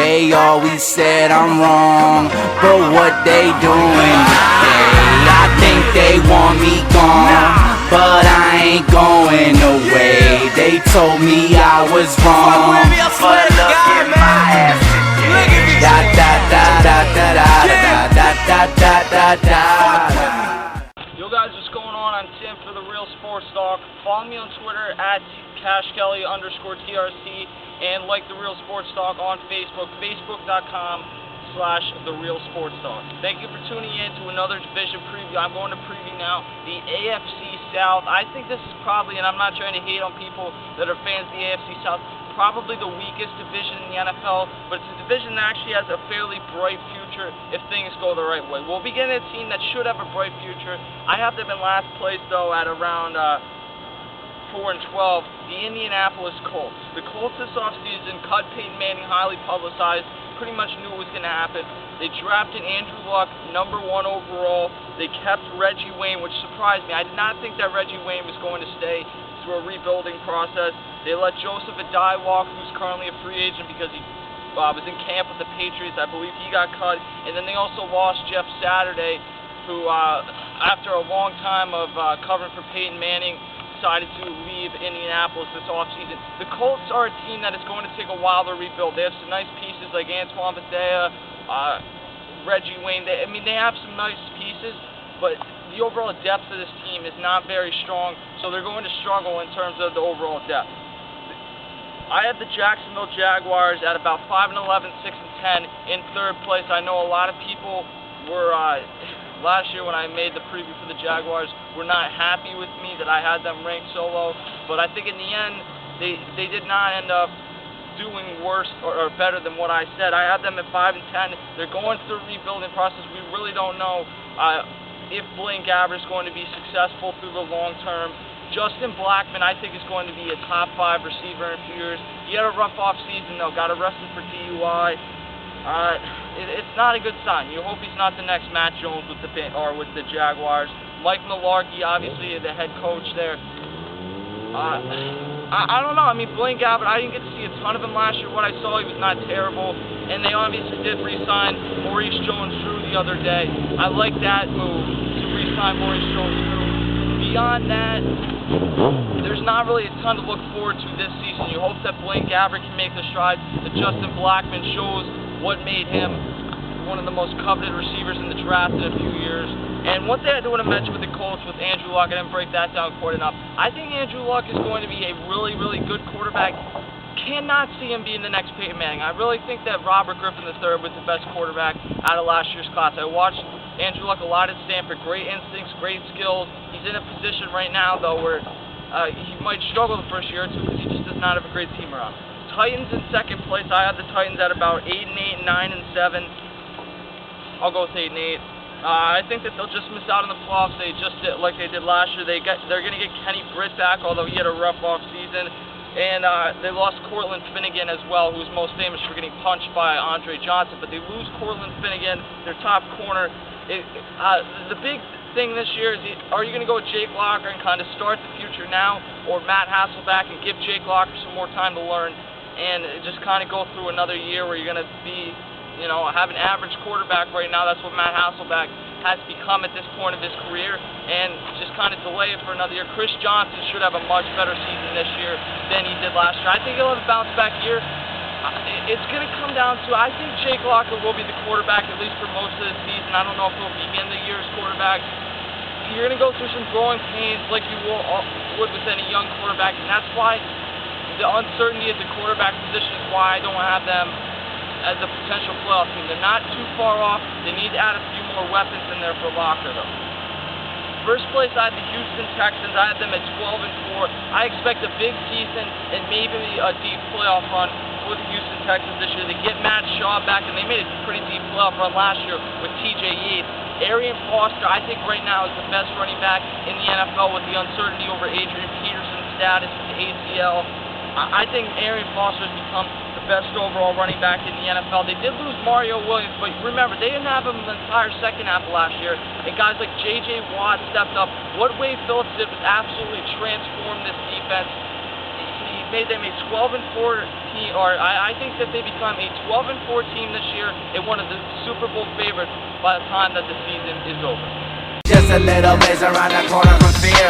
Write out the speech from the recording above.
they always said I'm wrong, but what they doing today? I think they want me gone, but I ain't going away. They told me I was wrong, but look at my ass today. Da da da da da da da da da da da. Yo guys, what's going on? I'm Tim for The Real Sports Talk. Follow me on Twitter at CashKelly_TRC and like The Real Sports Talk on Facebook, facebook.com/The Real Sports Talk. Thank you for tuning in to another division preview. I'm going to preview now the AFC South. I think this is probably, and I'm not trying to hate on people that are fans of the AFC South, probably the weakest division in the NFL, but it's a division that actually has a fairly bright future if things go the right way. We'll be getting a team that should have a bright future. I have them in last place, though, at around 4-12, the Indianapolis Colts. The Colts this offseason cut Peyton Manning, highly publicized, pretty much knew it was going to happen. They drafted Andrew Luck, number 1 overall. They kept Reggie Wayne, which surprised me. I did not think that Reggie Wayne was going to stay through a rebuilding process. They let Joseph Adai walk, who's currently a free agent because he was in camp with the Patriots. I believe he got cut. And then they also lost Jeff Saturday, who, after a long time of covering for Peyton Manning, decided to leave Indianapolis this offseason. The Colts are a team that is going to take a while to rebuild. They have some nice pieces like Antoine Bethea, Reggie Wayne. They have some nice pieces, but the overall depth of this team is not very strong, so they're going to struggle in terms of the overall depth. I had the Jacksonville Jaguars at about 5-11, 6-10 in third place. I know a lot of people were, last year when I made the preview for the Jaguars, were not happy with me that I had them ranked so low, but I think in the end, they did not end up doing worse or better than what I said. I had them at 5-10. They're going through the rebuilding process. We really don't know if Blaine Gabbert is going to be successful through the long term. Justin Blackmon, I think, is going to be a top 5 receiver in a few years. He had a rough off-season, though. Got arrested for DUI. It's not a good sign. You hope he's not the next Matt Jones with the Jaguars. Mike Mularkey, obviously, the head coach there. I don't know. Blaine Gabbert, I didn't get to see a ton of him last year. What I saw, he was not terrible. And they obviously did re-sign Maurice Jones-Drew the other day. I like that move, to re-sign Maurice Jones-Drew. Beyond that, there's not really a ton to look forward to this season. You hope that Blaine Gabbert can make the strides, that Justin Blackmon shows what made him one of the most coveted receivers in the draft in a few years. And one thing I do want to mention with the Colts, with Andrew Luck, I didn't break that down quite enough. I think Andrew Luck is going to be a really, really good quarterback. Cannot see him being the next Peyton Manning. I really think that Robert Griffin III was the best quarterback out of last year's class. I watched Andrew Luck a lot at Stanford. Great instincts, great skills. He's in a position right now, though, where he might struggle the first year or two because he just does not have a great team around. Titans in second place. I had the Titans at about 8-8, 9-7. I'll go with 8-8. I think that they'll just miss out on the playoffs. They just did like they did last year. They're going to get Kenny Britt back, although he had a rough off season. And they lost Cortland Finnegan as well, who's most famous for getting punched by Andre Johnson. But they lose Cortland Finnegan, their top corner. The big thing this year is, are you going to go with Jake Locker and kind of start the future now, or Matt Hasselbeck and give Jake Locker some more time to learn and just kind of go through another year where you're going to be, have an average quarterback right now? That's what Matt Hasselbeck has become at this point of his career, and just kind of delay it for another year. Chris Johnson should have a much better season this year than he did last year. I think he'll have a bounce-back year. It's going to come down to, I think Jake Locker will be the quarterback, at least for most of the season. I don't know if he'll begin the year's quarterback. You're going to go through some growing pains like you would with any young quarterback, and that's why the uncertainty at the quarterback position is why I don't have them as a potential playoff team. They're not too far off. They need to add a few more weapons in there for Locker, though. First place, I had the Houston Texans. I had them at 12-4. I expect a big season and maybe a deep playoff run for the Houston Texans this year. They get Matt Shaw back, and they made a pretty deep playoff run last year with T.J. Yates. Arian Foster, I think right now, is the best running back in the NFL with the uncertainty over Adrian Peterson's status with the ACL. I think Arian Foster has become the best overall running back in the NFL. They did lose Mario Williams, but remember, they didn't have him the entire second half of last year. And guys like J.J. Watt stepped up. What Wade Phillips did was absolutely transform this defense. He made them a 12-4 team, or I think that they become a 12-4 team this year and one of the Super Bowl favorites by the time that the season is over. Just a little blaze around the corner from fear.